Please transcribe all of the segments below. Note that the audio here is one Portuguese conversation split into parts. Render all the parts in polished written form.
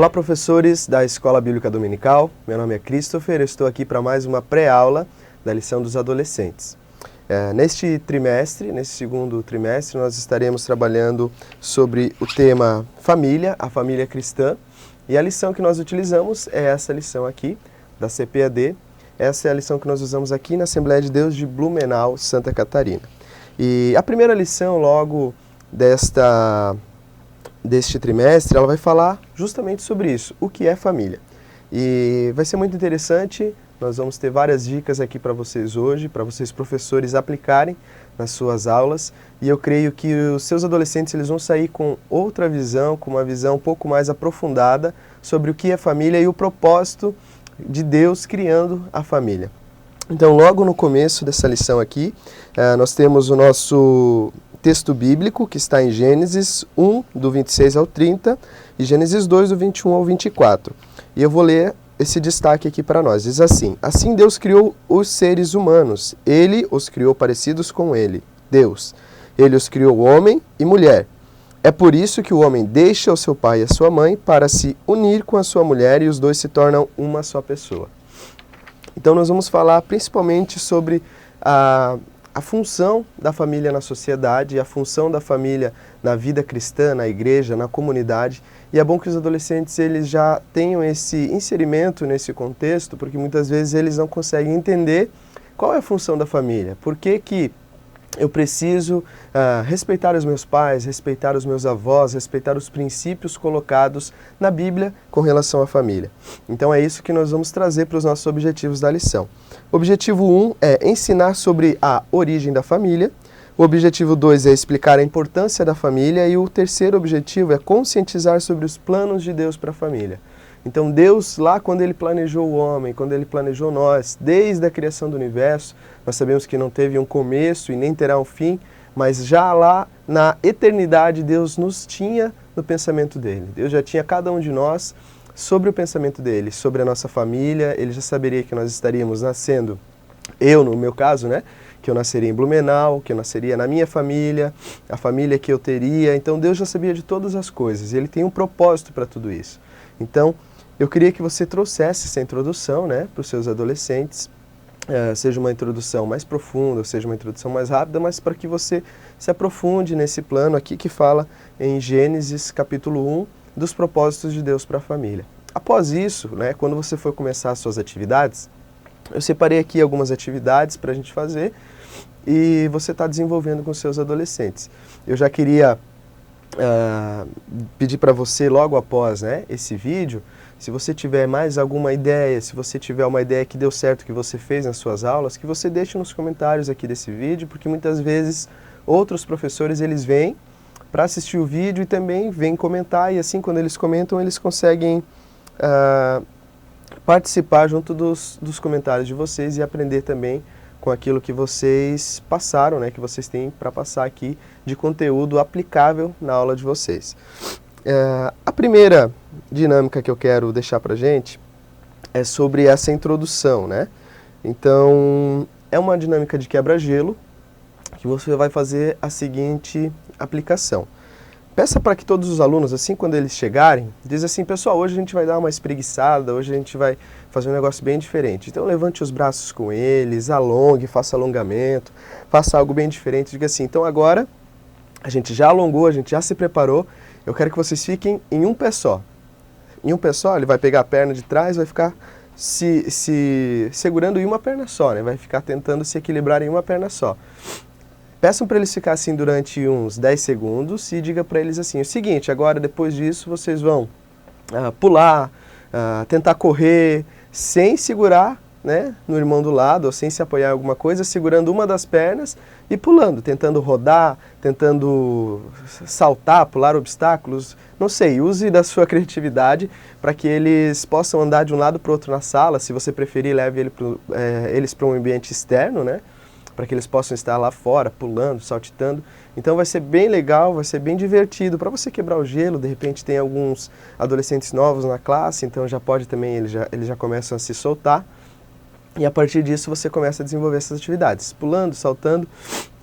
Olá, professores da Escola Bíblica Dominical. Meu nome é Christopher, eu estou aqui para mais uma pré-aula da lição dos adolescentes. Neste segundo trimestre, nós estaremos trabalhando sobre o tema família, a família cristã. E a lição que nós utilizamos é essa lição aqui, da CPAD. Essa é a lição que nós usamos aqui na Assembleia de Deus de Blumenau, Santa Catarina. E a primeira lição, logo deste trimestre, ela vai falar justamente sobre isso, o que é família. E vai ser muito interessante, nós vamos ter várias dicas aqui para vocês hoje, para vocês professores aplicarem nas suas aulas, e eu creio que os seus adolescentes eles vão sair com outra visão, com uma visão um pouco mais aprofundada sobre o que é família e o propósito de Deus criando a família. Então, logo no começo dessa lição aqui, nós temos o nosso texto bíblico, que está em Gênesis 1, do 26 ao 30, e Gênesis 2, do 21 ao 24. E eu vou ler esse destaque aqui para nós. Diz assim: Assim Deus criou os seres humanos. Ele os criou parecidos com ele, Deus. Ele os criou homem e mulher. É por isso que o homem deixa o seu pai e a sua mãe para se unir com a sua mulher e os dois se tornam uma só pessoa. Então nós vamos falar principalmente sobre a função da família na sociedade, a função da família na vida cristã, na igreja, na comunidade. E é bom que os adolescentes eles já tenham esse inserimento nesse contexto, porque muitas vezes eles não conseguem entender qual é a função da família. Por que eu preciso respeitar os meus pais, respeitar os meus avós, respeitar os princípios colocados na Bíblia com relação à família. Então é isso que nós vamos trazer para os nossos objetivos da lição. O objetivo 1 é ensinar sobre a origem da família. O objetivo 2 é explicar a importância da família. E o terceiro objetivo é conscientizar sobre os planos de Deus para a família. Então Deus, lá quando Ele planejou o homem, quando Ele planejou nós, desde a criação do universo, nós sabemos que não teve um começo e nem terá um fim, mas já lá na eternidade Deus nos tinha no pensamento dEle. Deus já tinha cada um de nós sobre o pensamento dEle, sobre a nossa família. Ele já saberia que nós estaríamos nascendo, eu no meu caso, né? Que eu nasceria em Blumenau, que eu nasceria na minha família, a família que eu teria. Então Deus já sabia de todas as coisas e Ele tem um propósito para tudo isso. Então, eu queria que você trouxesse essa introdução, né, para os seus adolescentes, seja uma introdução mais profunda, seja uma introdução mais rápida, mas para que você se aprofunde nesse plano aqui que fala em Gênesis capítulo 1 dos propósitos de Deus para a família. Após isso, né, quando você for começar as suas atividades, eu separei aqui algumas atividades para a gente fazer e você está desenvolvendo com os seus adolescentes. Eu já queria pedir para você logo após, né, esse vídeo, se você tiver mais alguma ideia, se você tiver uma ideia que deu certo, que você fez nas suas aulas, que você deixe nos comentários aqui desse vídeo, porque muitas vezes outros professores eles vêm para assistir o vídeo e também vêm comentar, e assim quando eles comentam eles conseguem participar junto dos comentários de vocês e aprender também com aquilo que vocês passaram, né, que vocês têm para passar aqui de conteúdo aplicável na aula de vocês. A primeira dinâmica que eu quero deixar para a gente é sobre essa introdução, né? Então, é uma dinâmica de quebra-gelo que você vai fazer a seguinte aplicação. Peça para que todos os alunos, assim quando eles chegarem, diz assim: pessoal, hoje a gente vai dar uma espreguiçada, hoje a gente vai fazer um negócio bem diferente. Então levante os braços com eles, alongue, faça alongamento, faça algo bem diferente. Diga assim: então agora a gente já alongou, a gente já se preparou, eu quero que vocês fiquem em um pé só. Em um pé só, ele vai pegar a perna de trás, vai ficar se segurando em uma perna só, né? Vai ficar tentando se equilibrar em uma perna só. Peçam para eles ficarem assim durante uns 10 segundos e diga para eles assim: o seguinte, agora depois disso vocês vão pular, tentar correr sem segurar, né, no irmão do lado ou sem se apoiar em alguma coisa, segurando uma das pernas e pulando, tentando rodar, tentando saltar, pular obstáculos, não sei, use da sua criatividade para que eles possam andar de um lado para o outro na sala. Se você preferir, leve eles para um ambiente externo, né, para que eles possam estar lá fora, pulando, saltitando. Então vai ser bem legal, vai ser bem divertido para você quebrar o gelo. De repente tem alguns adolescentes novos na classe, então já pode também, eles já começam a se soltar. E a partir disso você começa a desenvolver essas atividades, pulando, saltando.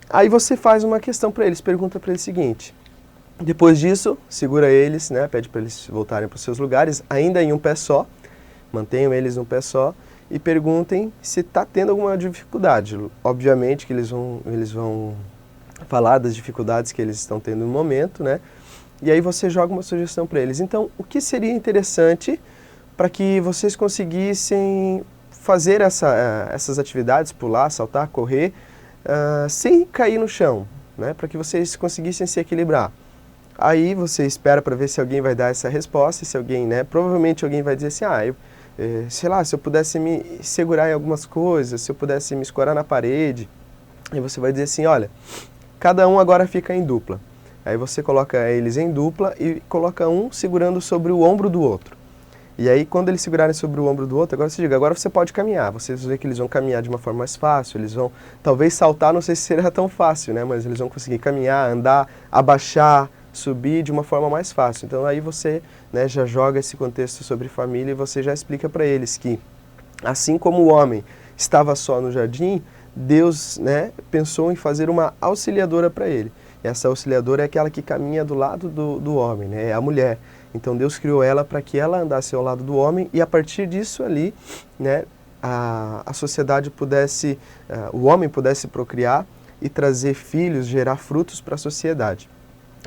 Aí você faz uma questão para eles, pergunta para eles o seguinte: Depois disso, segura eles, né, pede para eles voltarem para os seus lugares, ainda em um pé só, mantenham eles em um pé só e perguntem se está tendo alguma dificuldade. Obviamente que eles vão falar das dificuldades que eles estão tendo no momento, né? E aí você joga uma sugestão para eles. Então, o que seria interessante para que vocês conseguissem fazer essas atividades, pular, saltar, correr, sem cair no chão, né? Para que vocês conseguissem se equilibrar. Aí você espera para ver se alguém vai dar essa resposta, se alguém, né? Provavelmente alguém vai dizer assim, sei lá, se eu pudesse me segurar em algumas coisas, se eu pudesse me escorar na parede. Aí você vai dizer assim, olha, cada um agora fica em dupla. Aí você coloca eles em dupla e coloca um segurando sobre o ombro do outro. E aí quando eles segurarem sobre o ombro do outro, agora você diga, agora você pode caminhar. Vocês vão ver que eles vão caminhar de uma forma mais fácil, eles vão talvez saltar, não sei se será tão fácil, né? Mas eles vão conseguir caminhar, andar, abaixar, subir de uma forma mais fácil. Então aí você, né, já joga esse contexto sobre família e você já explica para eles que, assim como o homem estava só no jardim, Deus, né, pensou em fazer uma auxiliadora para ele. E essa auxiliadora é aquela que caminha do lado do homem, né, é a mulher. Então Deus criou ela para que ela andasse ao lado do homem e a partir disso ali, né, a sociedade pudesse, o homem pudesse procriar e trazer filhos, gerar frutos para a sociedade.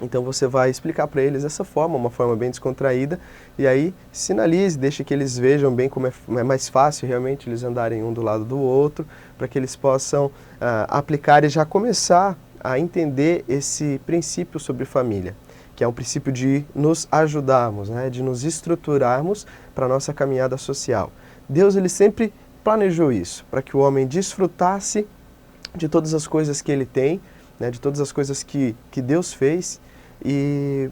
Então você vai explicar para eles dessa forma, uma forma bem descontraída, e aí sinalize, deixe que eles vejam bem como é mais fácil realmente eles andarem um do lado do outro, para que eles possam aplicar e já começar a entender esse princípio sobre família, que é um princípio de nos ajudarmos, né, de nos estruturarmos para a nossa caminhada social. Deus ele sempre planejou isso, para que o homem desfrutasse de todas as coisas que ele tem, né, de todas as coisas que Deus fez e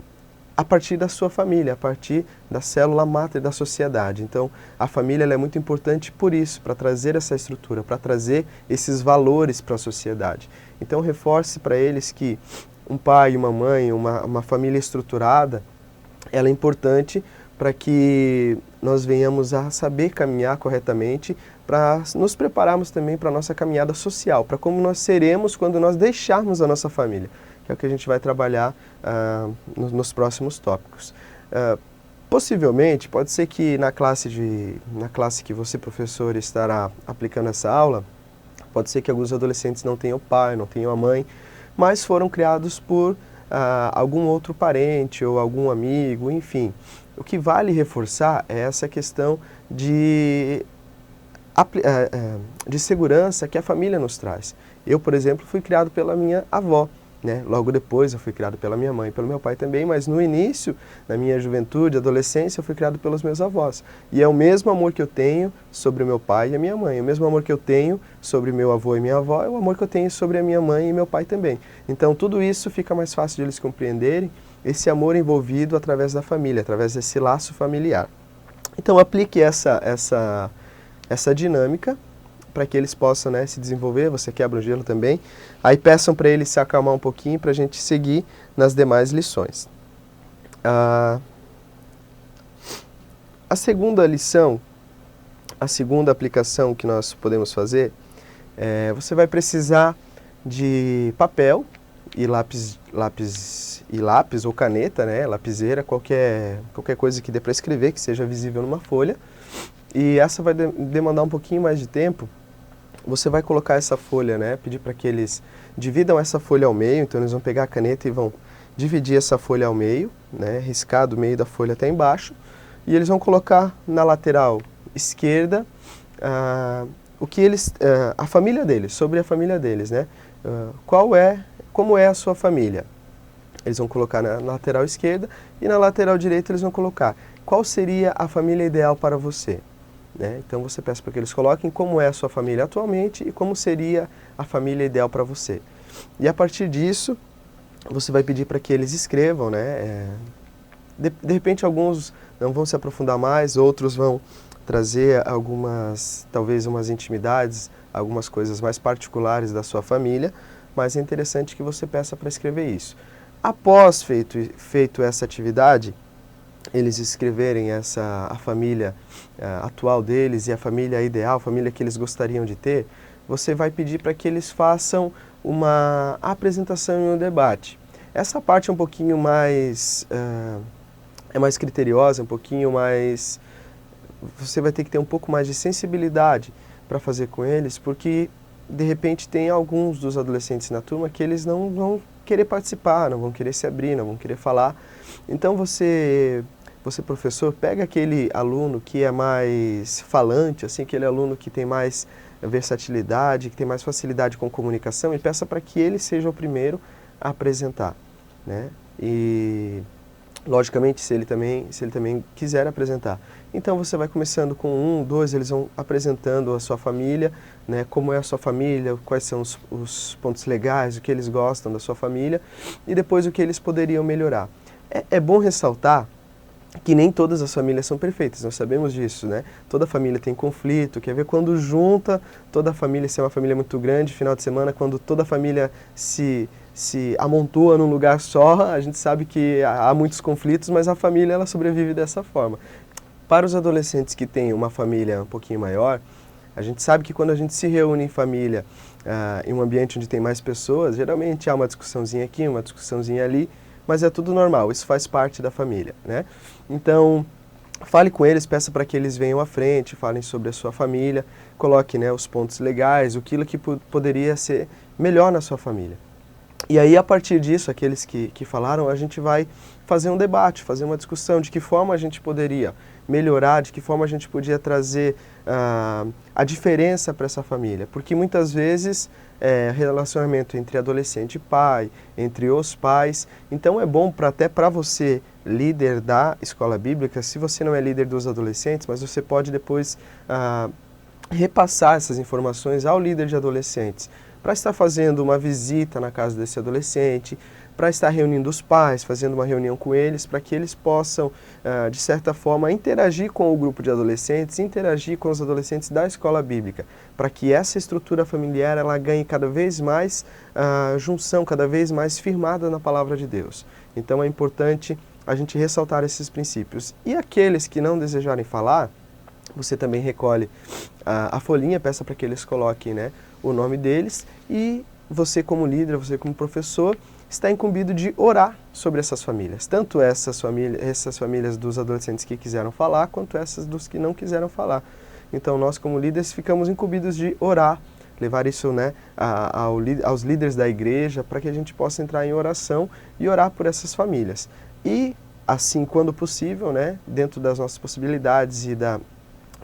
a partir da sua família, a partir da célula máter da sociedade. Então, a família ela é muito importante por isso, para trazer essa estrutura, para trazer esses valores para a sociedade. Então, reforce para eles que um pai e uma mãe, uma família estruturada, ela é importante para que nós venhamos a saber caminhar corretamente, para nos prepararmos também para a nossa caminhada social, para como nós seremos quando nós deixarmos a nossa família, que é o que a gente vai trabalhar nos próximos tópicos. Possivelmente, pode ser que na classe que você, professor, estará aplicando essa aula, pode ser que alguns adolescentes não tenham pai, não tenham a mãe, mas foram criados por algum outro parente ou algum amigo, enfim. O que vale reforçar é essa questão de segurança que a família nos traz. Eu, por exemplo, fui criado pela minha avó, né? Logo depois eu fui criado pela minha mãe e pelo meu pai também, mas no início, na minha juventude, adolescência, eu fui criado pelos meus avós. E é o mesmo amor que eu tenho sobre o meu pai e a minha mãe, o mesmo amor que eu tenho sobre meu avô e minha avó, é o amor que eu tenho sobre a minha mãe e meu pai também. Então tudo isso fica mais fácil de eles compreenderem, esse amor envolvido através da família, através desse laço familiar. Então aplique essa dinâmica para que eles possam, né, se desenvolver, você quebra o gelo também. Aí peçam para eles se acalmar um pouquinho para a gente seguir nas demais lições. A segunda lição, a segunda aplicação que nós podemos fazer, você vai precisar de papel e lápis ou caneta, né, lapiseira, qualquer coisa que dê para escrever, que seja visível numa folha. E essa vai demandar um pouquinho mais de tempo. Você vai colocar essa folha, né, pedir para que eles dividam essa folha ao meio, então eles vão pegar a caneta e vão dividir essa folha ao meio, né, riscar do meio da folha até embaixo, e eles vão colocar na lateral esquerda a família deles, sobre a família deles, né, como é a sua família. Eles vão colocar na lateral esquerda e na lateral direita eles vão colocar qual seria a família ideal para você. Né? Então você peça para que eles coloquem como é a sua família atualmente e como seria a família ideal para você. E a partir disso, você vai pedir para que eles escrevam, né? De repente alguns não vão se aprofundar mais, outros vão trazer talvez umas intimidades, algumas coisas mais particulares da sua família, mas é interessante que você peça para escrever isso. Após feito essa atividade, eles escreverem a família atual deles e a família ideal, a família que eles gostariam de ter, você vai pedir para que eles façam uma apresentação e um debate. Essa parte é um pouquinho mais, é mais criteriosa, um pouquinho mais... Você vai ter que ter um pouco mais de sensibilidade para fazer com eles, porque de repente tem alguns dos adolescentes na turma que eles não vão querer participar, não vão querer se abrir, não vão querer falar. Então você professor, pega aquele aluno que é mais falante, assim, aquele aluno que tem mais versatilidade, que tem mais facilidade com comunicação, e peça para que ele seja o primeiro a apresentar, né? E logicamente se ele também quiser apresentar. Então você vai começando com um, dois, eles vão apresentando a sua família, né, como é a sua família, quais são os pontos legais, o que eles gostam da sua família, e depois o que eles poderiam melhorar. É bom ressaltar que nem todas as famílias são perfeitas, nós sabemos disso, né? Toda família tem conflito, quer ver quando junta toda a família, se é uma família muito grande, final de semana, quando toda a família se amontoa num lugar só, a gente sabe que há muitos conflitos, mas a família ela sobrevive dessa forma. Para os adolescentes que têm uma família um pouquinho maior, a gente sabe que quando a gente se reúne em família, em um ambiente onde tem mais pessoas, geralmente há uma discussãozinha aqui, uma discussãozinha ali, mas é tudo normal, isso faz parte da família, né? Então, fale com eles, peça para que eles venham à frente, falem sobre a sua família, coloque, né, os pontos legais, aquilo que poderia ser melhor na sua família. E aí, a partir disso, aqueles que falaram, a gente vai fazer um debate, fazer uma discussão de que forma a gente poderia melhorar, de que forma a gente podia trazer a diferença para essa família. Porque muitas vezes, relacionamento entre adolescente e pai, entre os pais, então é bom até para você, líder da escola bíblica, se você não é líder dos adolescentes, mas você pode depois repassar essas informações ao líder de adolescentes, para estar fazendo uma visita na casa desse adolescente, para estar reunindo os pais, fazendo uma reunião com eles, para que eles possam, de certa forma, interagir com o grupo de adolescentes, interagir com os adolescentes da escola bíblica, para que essa estrutura familiar ela ganhe cada vez mais junção, cada vez mais firmada na palavra de Deus. Então é importante a gente ressaltar esses princípios. E aqueles que não desejarem falar, você também recolhe a folhinha, peça para que eles coloquem, né, o nome deles, e você como líder, você como professor, está incumbido de orar sobre essas famílias. Tanto essas famílias dos adolescentes que quiseram falar, quanto essas dos que não quiseram falar. Então nós como líderes ficamos incumbidos de orar, levar isso, né, aos líderes da igreja, para que a gente possa entrar em oração e orar por essas famílias. E assim, quando possível, né, dentro das nossas possibilidades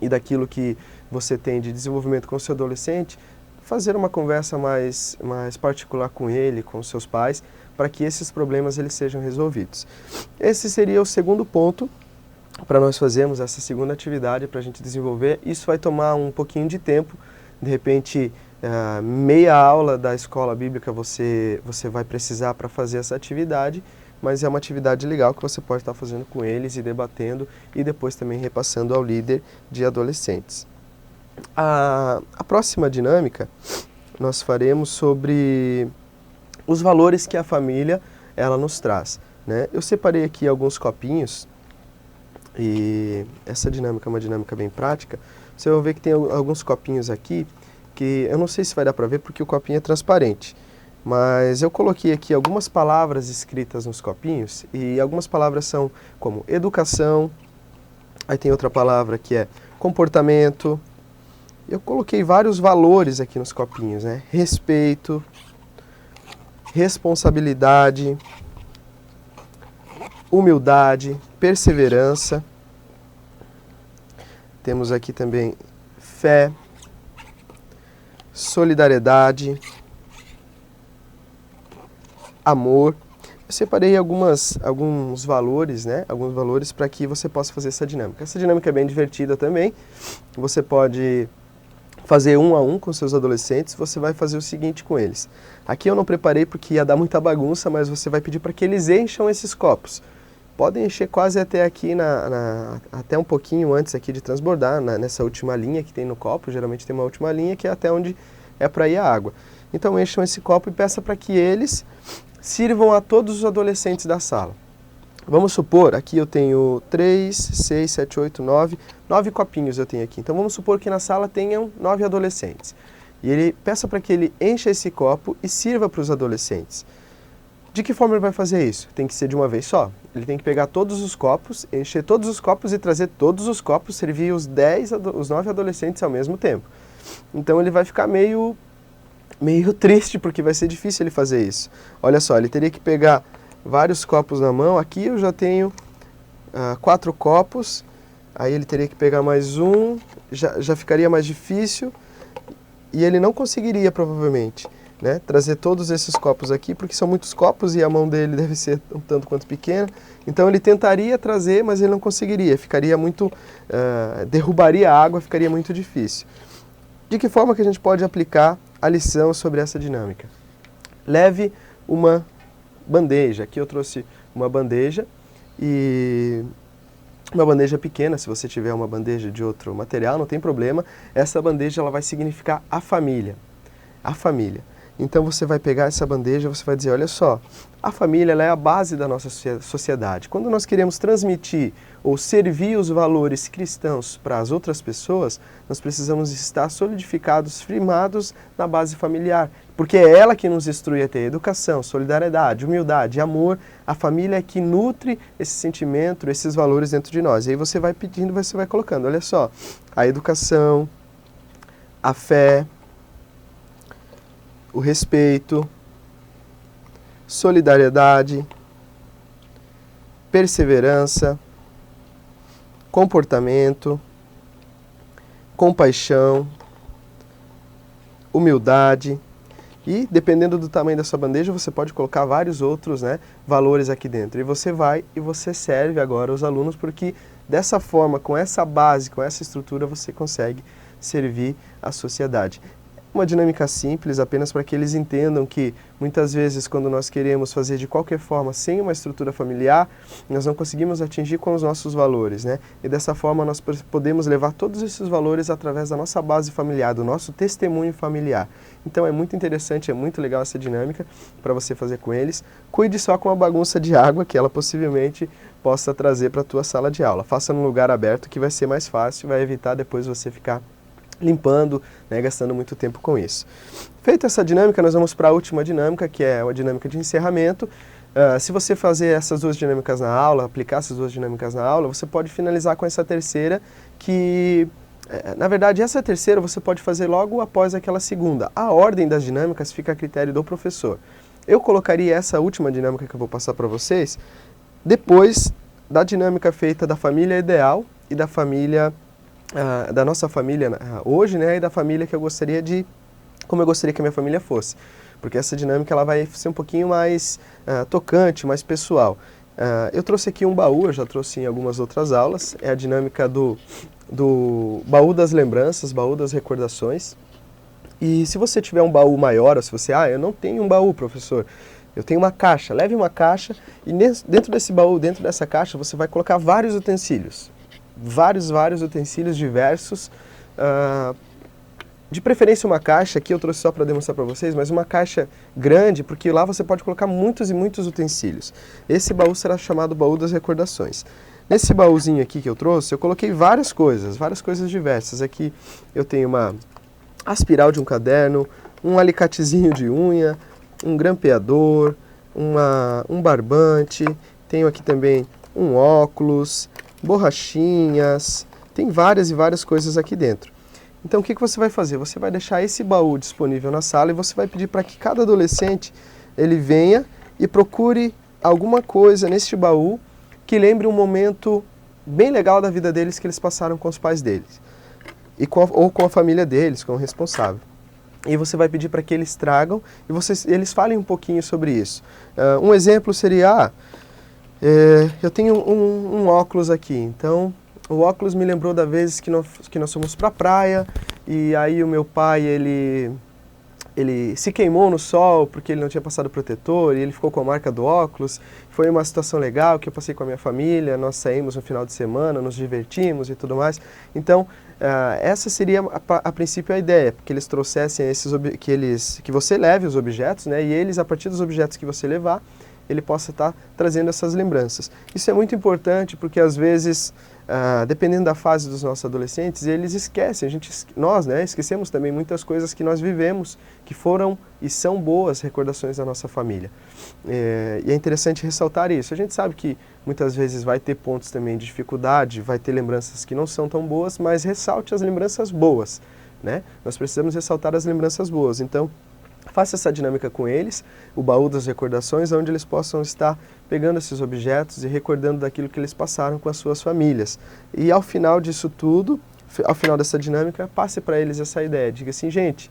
e daquilo que você tem de desenvolvimento com o seu adolescente, fazer uma conversa mais particular com ele, com os seus pais, para que esses problemas eles sejam resolvidos. Esse seria o segundo ponto para nós fazermos essa segunda atividade, para a gente desenvolver. Isso vai tomar um pouquinho de tempo, de repente meia aula da escola bíblica você vai precisar para fazer essa atividade, mas é uma atividade legal que você pode estar fazendo com eles e debatendo e depois também repassando ao líder de adolescentes. A próxima dinâmica nós faremos sobre os valores que a família ela nos traz, né? Eu separei aqui alguns copinhos e essa dinâmica é uma dinâmica bem prática. Você vai ver que tem alguns copinhos aqui que eu não sei se vai dar para ver porque o copinho é transparente, mas eu coloquei aqui algumas palavras escritas nos copinhos e algumas palavras são como educação, aí tem outra palavra que é comportamento. Eu coloquei vários valores aqui nos copinhos, né? Respeito, responsabilidade, humildade, perseverança. Temos aqui também fé, solidariedade, amor. Eu separei alguns valores, né? Alguns valores para que você possa fazer essa dinâmica. Essa dinâmica é bem divertida também. Você pode fazer um a um com seus adolescentes, você vai fazer o seguinte com eles. Aqui eu não preparei porque ia dar muita bagunça, mas você vai pedir para que eles encham esses copos. Podem encher quase até aqui, até um pouquinho antes aqui de transbordar, nessa última linha que tem no copo, geralmente tem uma última linha que é até onde é para ir a água. Então encham esse copo e peça para que eles sirvam a todos os adolescentes da sala. Vamos supor, aqui eu tenho 3, 6, 7, 8, 9 copinhos eu tenho aqui. Então vamos supor que na sala tenham 9 adolescentes. E ele peça para que ele encha esse copo e sirva para os adolescentes. De que forma ele vai fazer isso? Tem que ser de uma vez só. Ele tem que pegar todos os copos, encher todos os copos e trazer todos os copos, servir os 9 adolescentes ao mesmo tempo. Então ele vai ficar meio triste, porque vai ser difícil ele fazer isso. Olha só, ele teria que pegar vários copos na mão. Aqui eu já tenho 4 copos, aí ele teria que pegar mais um, já ficaria mais difícil, e ele não conseguiria provavelmente, né, trazer todos esses copos aqui, porque são muitos copos e a mão dele deve ser um tanto quanto pequena. Então ele tentaria trazer, mas ele não conseguiria, ficaria muito, derrubaria a água, ficaria muito difícil. De que forma que a gente pode aplicar a lição sobre essa dinâmica? Leve uma bandeja. Aqui eu trouxe uma bandeja, e uma bandeja pequena. Se você tiver uma bandeja de outro material, não tem problema. Essa bandeja ela vai significar a família. A família. Então você vai pegar essa bandeja, você vai dizer, olha só, a família ela é a base da nossa sociedade. Quando nós queremos transmitir ou servir os valores cristãos para as outras pessoas, nós precisamos estar solidificados, firmados na base familiar. Porque é ela que nos instrui a ter educação, solidariedade, humildade, amor. A família é que nutre esse sentimento, esses valores dentro de nós. E aí você vai pedindo, você vai colocando, olha só, a educação, a fé, o respeito, solidariedade, perseverança, comportamento, compaixão, humildade. E, dependendo do tamanho da sua bandeja, você pode colocar vários outros, né, valores aqui dentro. E você vai e você serve agora os alunos, porque dessa forma, com essa base, com essa estrutura, você consegue servir a sociedade. Uma dinâmica simples, apenas para que eles entendam que muitas vezes quando nós queremos fazer de qualquer forma sem uma estrutura familiar, nós não conseguimos atingir com os nossos valores, né? E dessa forma nós podemos levar todos esses valores através da nossa base familiar, do nosso testemunho familiar. Então é muito interessante, é muito legal essa dinâmica para você fazer com eles. Cuide só com a bagunça de água que ela possivelmente possa trazer para a tua sala de aula. Faça num lugar aberto que vai ser mais fácil, vai evitar depois você ficar limpando, né, gastando muito tempo com isso. Feita essa dinâmica, nós vamos para a última dinâmica, que é a dinâmica de encerramento. Se você fazer essas duas dinâmicas na aula, aplicar essas duas dinâmicas na aula, você pode finalizar com essa terceira, que, na verdade, essa terceira você pode fazer logo após aquela segunda. A ordem das dinâmicas fica a critério do professor. Eu colocaria essa última dinâmica que eu vou passar para vocês depois da dinâmica feita da família ideal e da família da nossa família hoje, né, e da família que eu gostaria como eu gostaria que a minha família fosse. Porque essa dinâmica ela vai ser um pouquinho mais tocante, mais pessoal. Eu trouxe aqui um baú, eu já trouxe em algumas outras aulas, é a dinâmica do baú das lembranças, baú das recordações. E se você tiver um baú maior, ou se você, eu não tenho um baú, professor, eu tenho uma caixa, leve uma caixa e dentro desse baú, dentro dessa caixa, você vai colocar vários utensílios. Vários utensílios diversos, de preferência uma caixa, aqui eu trouxe só para demonstrar para vocês, mas uma caixa grande, porque lá você pode colocar muitos e muitos utensílios. Esse baú será chamado baú das recordações. Nesse baúzinho aqui que eu trouxe, eu coloquei várias coisas diversas. Aqui eu tenho uma aspiral de um caderno, um alicatezinho de unha, um grampeador, um barbante, tenho aqui também um óculos, borrachinhas, tem várias e várias coisas aqui dentro. Então o que você vai fazer? Você vai deixar esse baú disponível na sala e você vai pedir para que cada adolescente ele venha e procure alguma coisa neste baú que lembre um momento bem legal da vida deles que eles passaram com os pais deles ou com a família deles, com o responsável. E você vai pedir para que eles tragam e eles falem um pouquinho sobre isso. Um exemplo seria, eu tenho um óculos aqui, então o óculos me lembrou da vez que nós fomos para a praia e aí o meu pai, ele se queimou no sol porque ele não tinha passado protetor e ele ficou com a marca do óculos. Foi uma situação legal que eu passei com a minha família, nós saímos no final de semana, nos divertimos e tudo mais. Então, essa seria a princípio a ideia, que eles trouxessem que você leve os objetos, né, e eles, a partir dos objetos que você levar, ele possa estar trazendo essas lembranças. Isso é muito importante porque às vezes dependendo da fase dos nossos adolescentes, eles esquecem, nós, né, esquecemos também muitas coisas que nós vivemos, que foram e são boas recordações da nossa família. E é interessante ressaltar isso. A gente sabe que muitas vezes vai ter pontos também de dificuldade, vai ter lembranças que não são tão boas, mas ressalte as lembranças boas, né? Nós precisamos ressaltar as lembranças boas. Então, faça essa dinâmica com eles, o baú das recordações, onde eles possam estar pegando esses objetos e recordando daquilo que eles passaram com as suas famílias. E ao final disso tudo, ao final dessa dinâmica, passe para eles essa ideia. Diga assim, gente,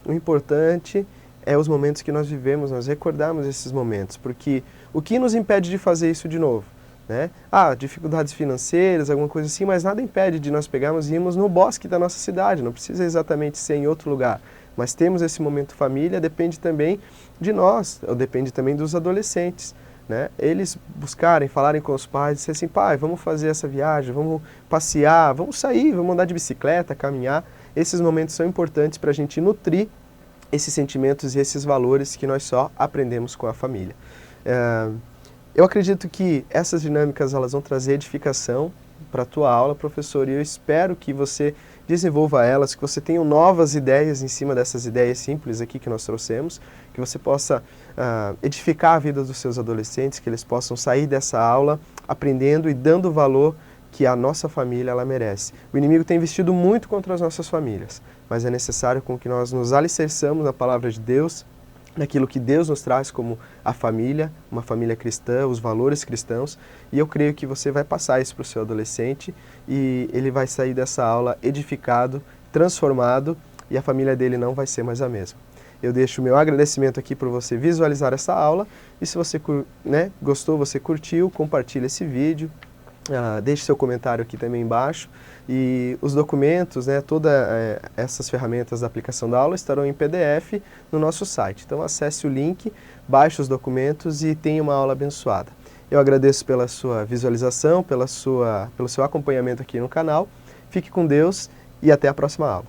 o importante é os momentos que nós vivemos, nós recordarmos esses momentos, porque o que nos impede de fazer isso de novo? Né? Dificuldades financeiras, alguma coisa assim, mas nada impede de nós pegarmos e irmos no bosque da nossa cidade, não precisa exatamente ser em outro lugar. Mas temos esse momento família, depende também de nós, ou depende também dos adolescentes, né? Eles buscarem, falarem com os pais, dizer assim, pai, vamos fazer essa viagem, vamos passear, vamos sair, vamos andar de bicicleta, caminhar. Esses momentos são importantes para a gente nutrir esses sentimentos e esses valores que nós só aprendemos com a família. Eu acredito que essas dinâmicas elas vão trazer edificação para a tua aula, professor, e eu espero que você desenvolva elas, que você tenha novas ideias em cima dessas ideias simples aqui que nós trouxemos, que você possa edificar a vida dos seus adolescentes, que eles possam sair dessa aula aprendendo e dando o valor que a nossa família ela merece. O inimigo tem investido muito contra as nossas famílias, mas é necessário com que nós nos alicerçamos na palavra de Deus, naquilo que Deus nos traz como a família, uma família cristã, os valores cristãos, e eu creio que você vai passar isso para o seu adolescente e ele vai sair dessa aula edificado, transformado, e a família dele não vai ser mais a mesma. Eu deixo o meu agradecimento aqui por você visualizar essa aula, e se você gostou, você curtiu, compartilha esse vídeo, deixe seu comentário aqui também embaixo, e os documentos, todas essas ferramentas da aplicação da aula estarão em PDF no nosso site. Então acesse o link, baixe os documentos e tenha uma aula abençoada. Eu agradeço pela sua visualização, pelo seu acompanhamento aqui no canal. Fique com Deus e até a próxima aula.